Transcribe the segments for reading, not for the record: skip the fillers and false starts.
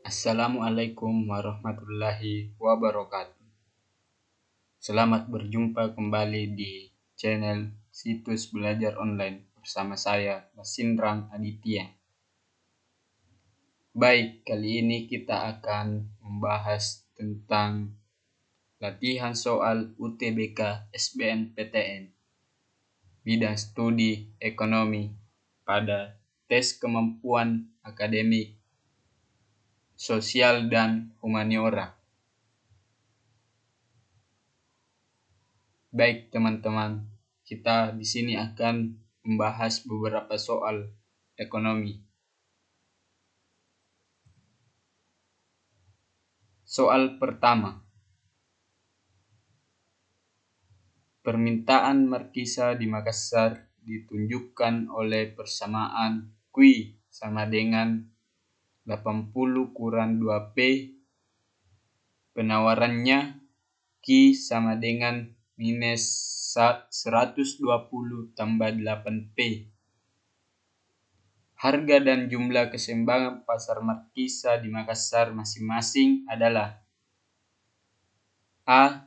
Assalamualaikum warahmatullahi wabarakatuh. Selamat berjumpa kembali di channel Situs Belajar Online bersama saya, Masindrang Aditya. Baik, kali ini kita akan membahas tentang latihan soal UTBK SBMPTN bidang studi ekonomi pada tes kemampuan akademik sosial dan humaniora. Baik teman-teman, kita di sini akan membahas beberapa soal ekonomi. Soal pertama. Permintaan markisa di Makassar ditunjukkan oleh persamaan Q sama dengan 80 kurang 2P. Penawarannya Q sama dengan minus 120 tambah 8P. Harga dan jumlah keseimbangan pasar markisa di Makassar masing-masing adalah A.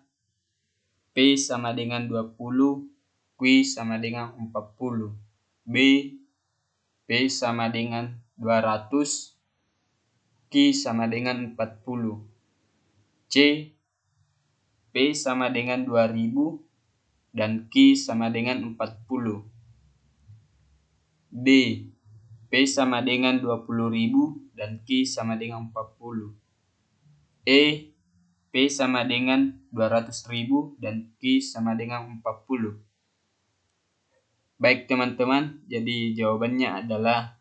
P sama dengan 20, Q sama dengan 40. B. P sama dengan 200, Q sama dengan 40. C. P sama dengan 2000 dan Q sama dengan 40. D. P sama dengan 20.000 dan Q sama dengan 40. E. P sama dengan 200.000 dan Q sama dengan 40. Baik teman-teman, jadi jawabannya adalah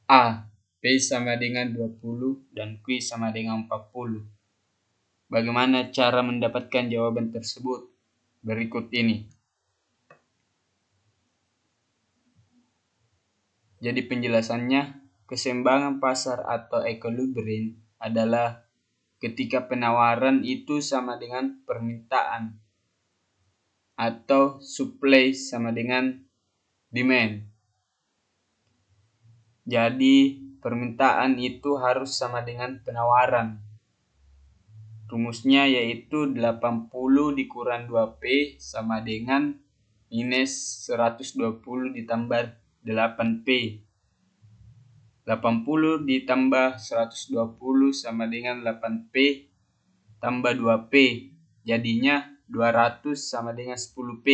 A. P sama dengan 20 dan Q sama dengan 40. Bagaimana cara mendapatkan jawaban tersebut? Berikut ini. Jadi penjelasannya, keseimbangan pasar atau equilibrium adalah ketika penawaran itu sama dengan permintaan atau supply sama dengan demand. Jadi permintaan itu harus sama dengan penawaran. Rumusnya yaitu 80 dikurang 2P sama dengan minus 120 ditambah 8P. 80 ditambah 120 sama dengan 8P tambah 2P. Jadinya 200 sama dengan 10P.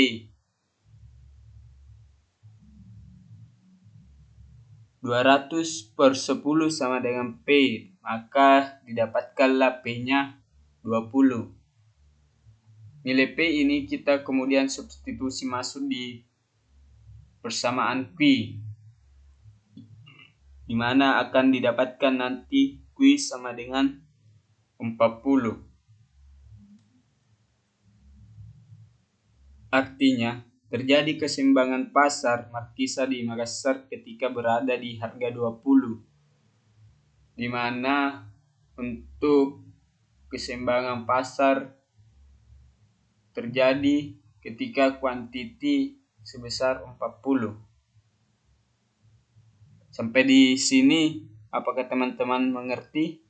200 per 10 sama dengan P. Maka didapatkanlah P-nya 20. Nilai P ini kita kemudian substitusi masuk di persamaan Q, di mana akan didapatkan nanti Q sama dengan 40. Artinya, terjadi keseimbangan pasar markisa di Makassar ketika berada di harga 20, di mana untuk keseimbangan pasar terjadi ketika kuantiti sebesar 40. Sampai di sini, apakah teman-teman mengerti?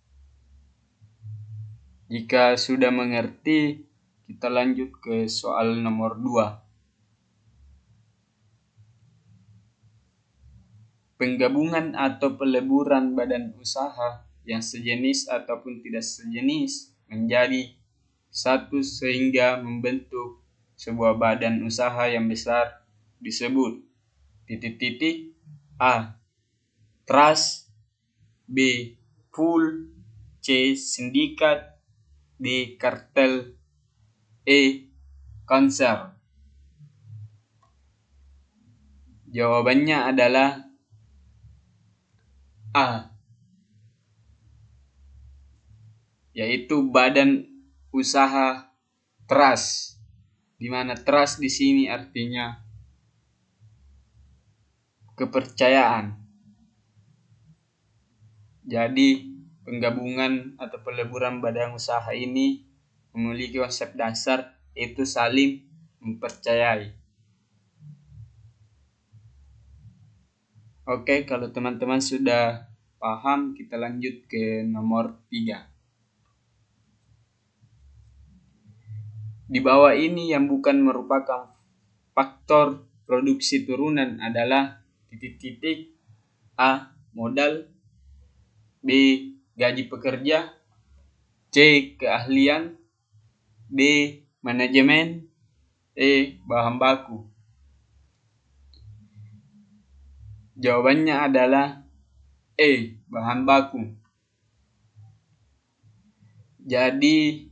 Jika sudah mengerti, kita lanjut ke soal nomor 2. Penggabungan atau peleburan badan usaha yang sejenis ataupun tidak sejenis menjadi satu sehingga membentuk sebuah badan usaha yang besar disebut A. Trust, B. Pool, C. Sindikat, D. Kartel, E. Konser. Jawabannya adalah A, yaitu badan usaha trust, di mana trust di sini artinya kepercayaan. Jadi penggabungan atau peleburan badan usaha ini memiliki konsep dasar yaitu saling mempercayai. Oke, kalau teman-teman sudah paham, kita lanjut ke nomor 3. Di bawah ini yang bukan merupakan faktor produksi turunan adalah titik-titik: A. Modal, B. Gaji pekerja, C. Keahlian, D. Manajemen, E. Bahan baku. Jawabannya adalah E. Bahan baku. Jadi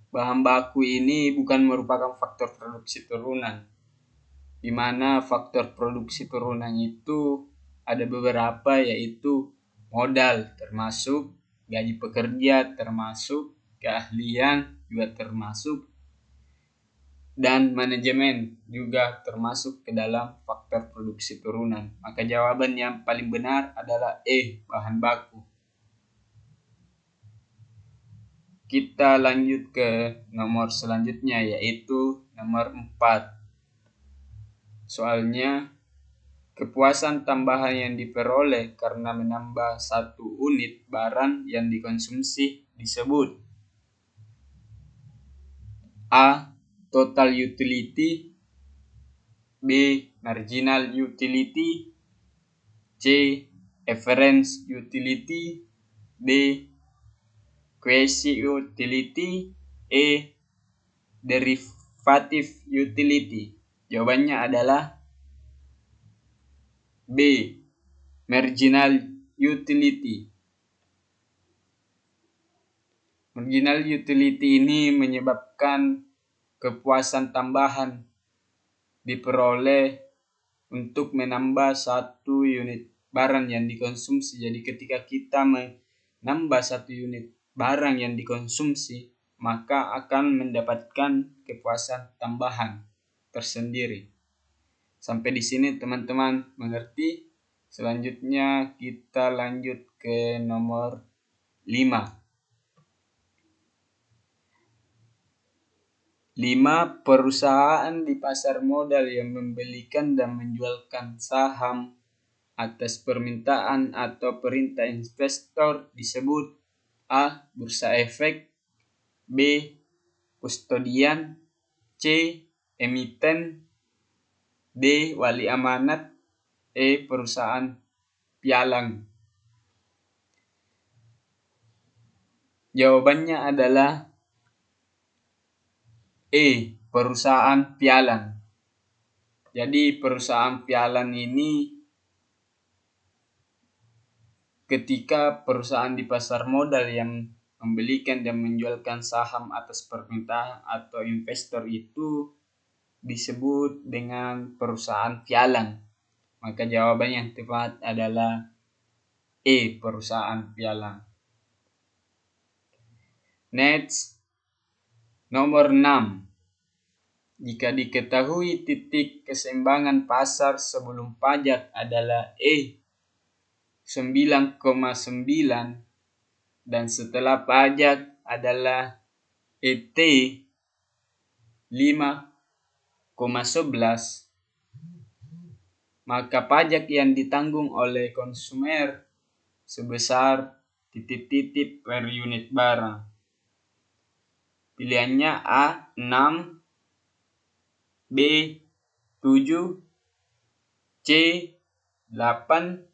bahan baku ini bukan merupakan faktor produksi turunan, di mana faktor produksi turunan itu ada beberapa, yaitu modal termasuk, gaji pekerja termasuk, keahlian juga termasuk, dan manajemen juga termasuk ke dalam faktor produksi turunan. Maka jawaban yang paling benar adalah E. Bahan baku. Kita lanjut ke nomor selanjutnya, yaitu nomor 4. Soalnya, kepuasan tambahan yang diperoleh karena menambah 1 unit barang yang dikonsumsi disebut A. Total utility, B. Marginal utility, C. Average utility, D. Quasi utility, E. Derivative utility. Jawabannya adalah B. Marginal utility. Marginal utility ini menyebabkan kepuasan tambahan diperoleh untuk menambah 1 unit barang yang dikonsumsi. Jadi ketika kita menambah 1 unit barang yang dikonsumsi, maka akan mendapatkan kepuasan tambahan tersendiri. Sampai di sini teman-teman mengerti? Selanjutnya kita lanjut ke nomor 5. 5. Perusahaan di pasar modal yang membelikan dan menjualkan saham atas permintaan atau perintah investor disebut A. Bursa efek, B. Kustodian, C. Emiten, D. Wali amanat, E. Perusahaan pialang. Jawabannya adalah E. Perusahaan pialang. Jadi perusahaan pialang ini ketika perusahaan di pasar modal yang membelikan dan menjualkan saham atas permintaan atau investor itu disebut dengan perusahaan pialang. Maka jawaban yang tepat adalah E. Perusahaan pialang. Next, nomor 6. Jika diketahui titik keseimbangan pasar sebelum pajak adalah E. 9,9 dan setelah pajak adalah ET 5,11, maka pajak yang ditanggung oleh konsumer sebesar titik-titik per unit barang. Pilihannya A. 6, B. 7, C. 8,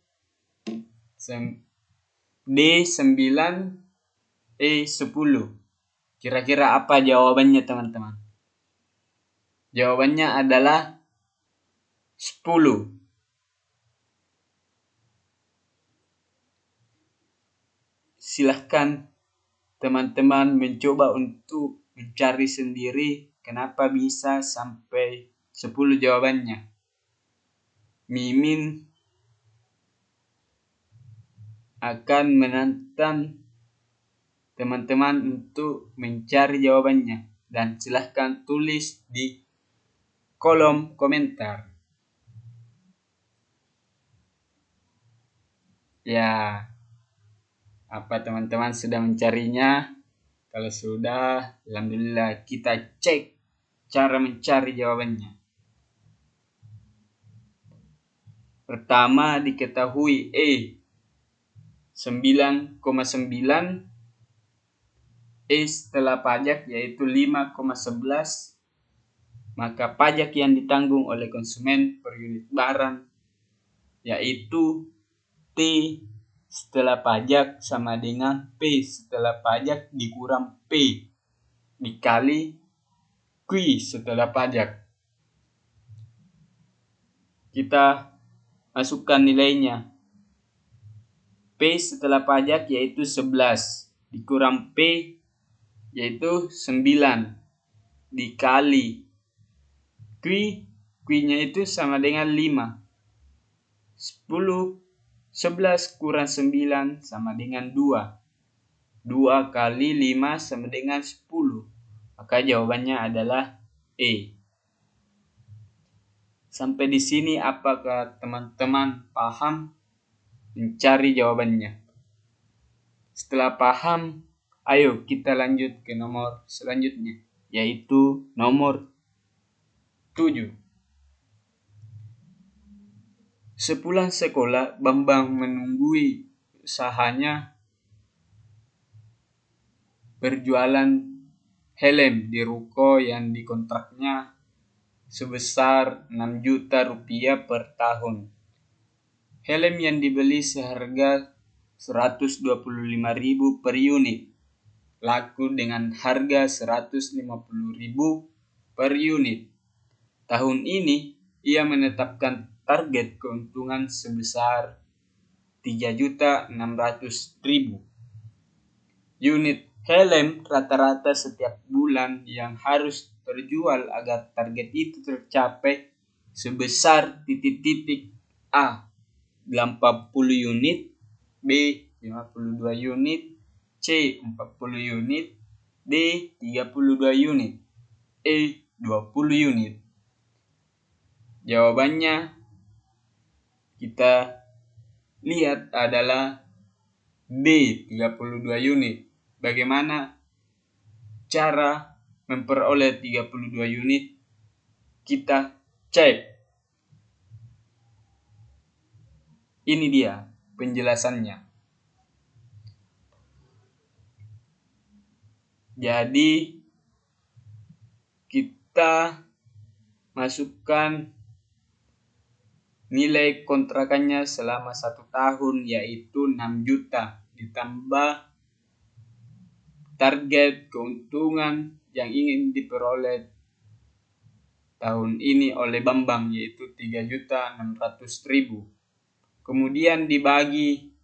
D. 9, E. 10. Kira-kira apa jawabannya teman-teman? Jawabannya adalah 10. Silahkan teman-teman mencoba untuk mencari sendiri kenapa bisa sampai 10 jawabannya. Mimin akan menantang teman-teman untuk mencari jawabannya, dan silahkan tulis di kolom komentar. Ya, apa teman-teman sudah mencarinya? Kalau sudah, alhamdulillah, kita cek cara mencari jawabannya. Pertama, diketahui E. 9,9, E setelah pajak yaitu 5,11, maka pajak yang ditanggung oleh konsumen per unit barang yaitu T setelah pajak sama dengan P setelah pajak dikurang P dikali Q setelah pajak. Kita masukkan nilainya. P setelah pajak yaitu 11 dikurang P yaitu 9 dikali Q-nya itu sama dengan 5. 11 kurang 9 sama dengan 2. 2 kali 5 sama dengan 10. Maka jawabannya adalah E. Sampai di sini apakah teman-teman paham mencari jawabannya? Setelah paham, ayo kita lanjut ke nomor selanjutnya, yaitu nomor 7. Sepulang sekolah, Bambang menunggui usahanya berjualan helm di ruko yang dikontraknya sebesar 6 juta rupiah per tahun. Helm yang dibeli seharga 125.000 per unit, laku dengan harga 150.000 per unit. Tahun ini ia menetapkan target keuntungan sebesar 3.600.000 unit helm rata-rata setiap bulan yang harus terjual agar target itu tercapai sebesar A 80 unit, B 52 unit, C 40 unit, D 32 unit, E 20 unit. Jawabannya kita lihat adalah D 32 unit. Bagaimana cara memperoleh 32 unit? Kita cek. Ini dia penjelasannya. Jadi kita masukkan nilai kontrakannya selama 1 tahun yaitu 6 juta ditambah target keuntungan yang ingin diperoleh tahun ini oleh Bambang yaitu 3.600.000. Kemudian dibagi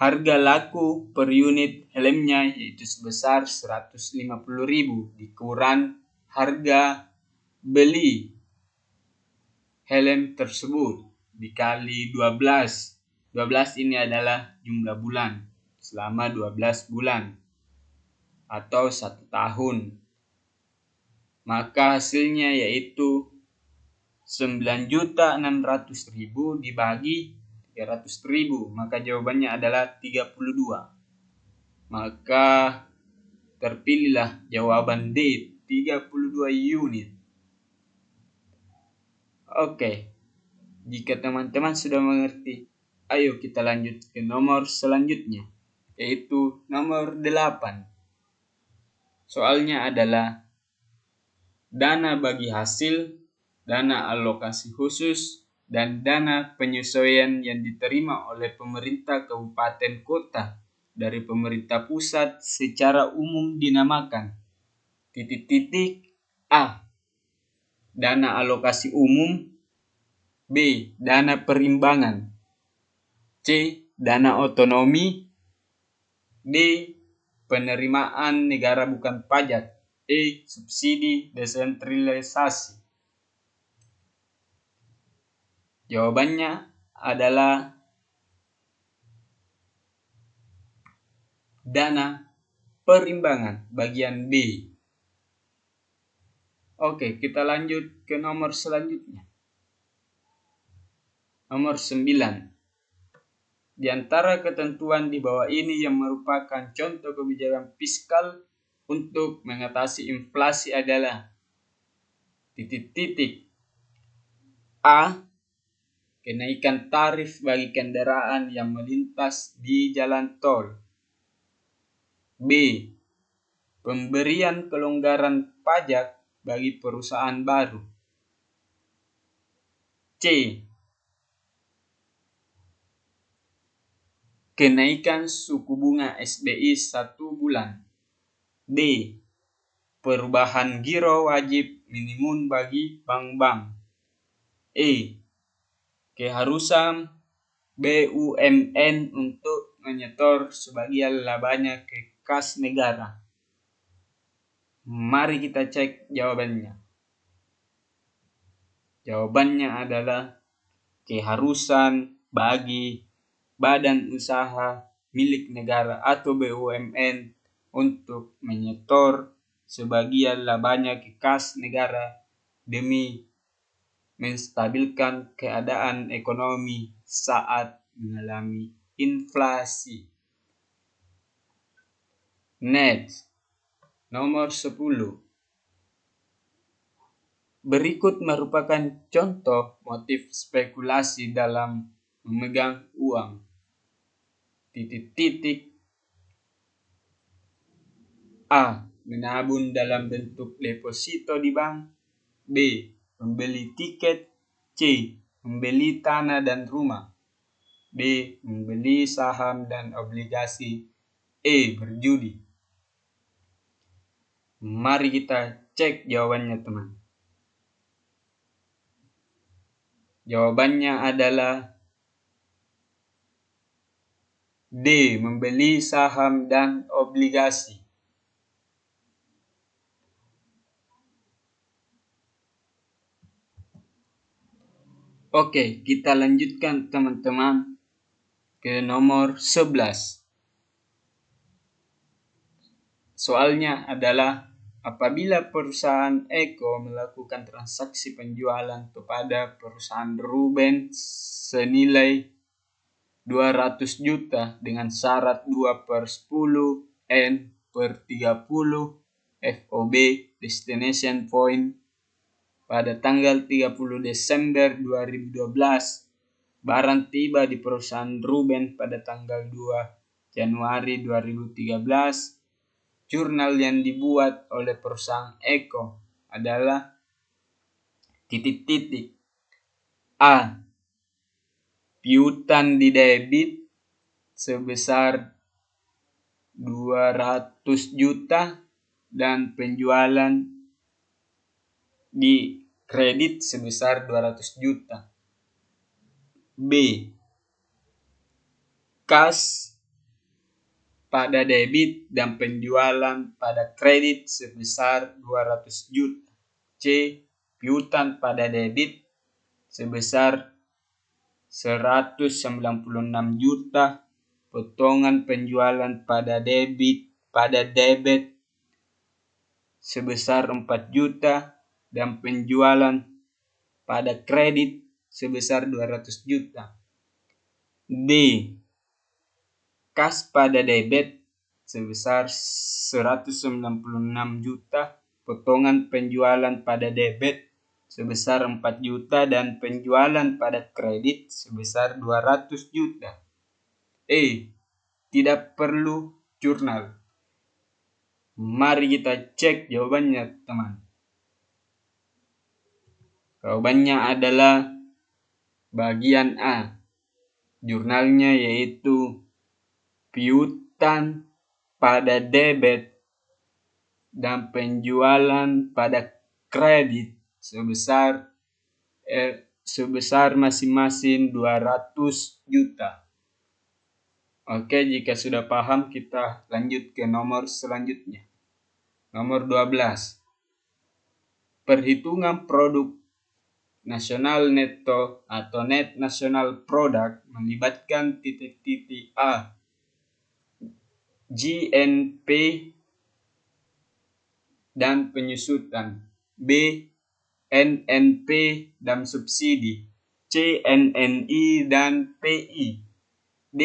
harga laku per unit helmnya yaitu sebesar 150.000 dikurang harga beli helm tersebut dikali 12. 12 ini adalah jumlah bulan selama 12 bulan atau 1 tahun. Maka hasilnya yaitu 9.600.000 dibagi 300.000. Maka jawabannya adalah 32. Maka terpilihlah jawaban D 32 unit. Oke. Jika teman-teman sudah mengerti, ayo kita lanjut ke nomor selanjutnya, yaitu nomor 8. Soalnya adalah dana bagi hasil, dana alokasi khusus, dan dana penyesuaian yang diterima oleh pemerintah kabupaten kota dari pemerintah pusat secara umum dinamakan A. Dana alokasi umum, B. Dana perimbangan, C. Dana otonomi, D. Penerimaan negara bukan pajak, E. Subsidi desentralisasi. Jawabannya adalah dana perimbangan bagian B. Oke, kita lanjut ke nomor selanjutnya. Nomor 9. Di antara ketentuan di bawah ini yang merupakan contoh kebijakan fiskal untuk mengatasi inflasi adalah A. kenaikan tarif bagi kendaraan yang melintas di jalan tol. B. Pemberian kelonggaran pajak bagi perusahaan baru. C. Kenaikan suku bunga SBI 1 bulan. D. Perubahan giro wajib minimum bagi bank-bank. E. Keharusan BUMN untuk menyetor sebagian labanya ke kas negara. Mari kita cek jawabannya. Jawabannya adalah keharusan bagi badan usaha milik negara atau BUMN untuk menyetor sebagian labanya ke kas negara demi menstabilkan keadaan ekonomi saat mengalami inflasi. Next, nomor 10. Berikut merupakan contoh motif spekulasi dalam memegang uang. A. Menabung dalam bentuk deposito di bank. B. Membeli tiket. C. Membeli tanah dan rumah. D. Membeli saham dan obligasi. E. Berjudi. Mari kita cek jawabannya, teman. Jawabannya adalah D. Membeli saham dan obligasi. Oke, kita lanjutkan teman-teman ke nomor 11. Soalnya adalah apabila perusahaan Eko melakukan transaksi penjualan kepada perusahaan Ruben senilai 200 juta dengan syarat 2/10 N/30 FOB destination point pada tanggal 30 Desember 2012, barang tiba di perusahaan Ruben pada tanggal 2 Januari 2013. Jurnal yang dibuat oleh perusahaan Eko adalah A. Piutang di debit sebesar 200 juta dan penjualan di kredit sebesar 200 juta. B. Kas pada debit dan penjualan pada kredit sebesar 200 juta. C. Piutang pada debit sebesar 196 juta, potongan penjualan pada debit sebesar 4 juta dan penjualan pada kredit sebesar 200 juta. D. Kas pada debit sebesar 196 juta, potongan penjualan pada debit sebesar 4 juta dan penjualan pada kredit sebesar 200 juta. E. Tidak perlu jurnal. Mari kita cek jawabannya, teman. Jawabannya adalah bagian A. Jurnalnya yaitu piutang pada debit dan penjualan pada kredit sebesar masing-masing 200 juta. Oke, jika sudah paham kita lanjut ke nomor selanjutnya. Nomor 12. Perhitungan produk nasional neto atau net national product melibatkan A. GNP dan penyusutan. B. NNP dan subsidi. C. NNI dan PI. D.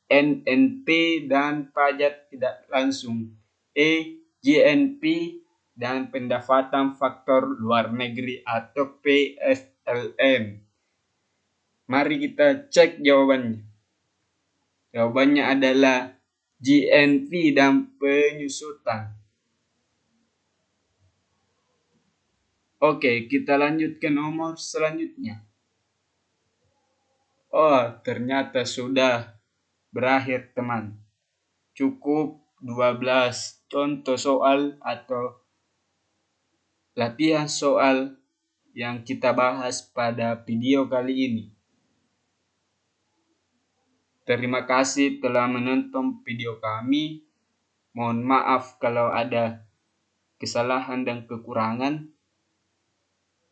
NNP dan pajak tidak langsung. E. GNP dan pendapatan faktor luar negeri atau PFLN. Mari kita cek jawabannya. Jawabannya adalah GNV dan penyusutan. Oke, kita lanjut ke nomor selanjutnya. Oh, ternyata sudah berakhir, teman. Cukup 12 contoh soal atau latihan soal yang kita bahas pada video kali ini. Terima kasih telah menonton video kami. Mohon maaf kalau ada kesalahan dan kekurangan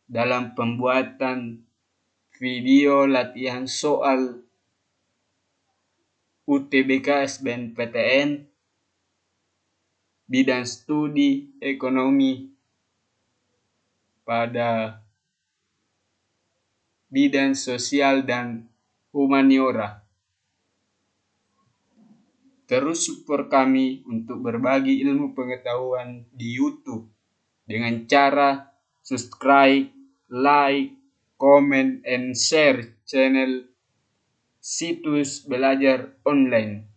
dalam pembuatan video latihan soal UTBK SBMPTN bidang studi ekonomi pada bidang sosial dan humaniora. Terus support kami untuk berbagi ilmu pengetahuan di YouTube dengan cara subscribe, like, comment, and share channel Situs Belajar Online.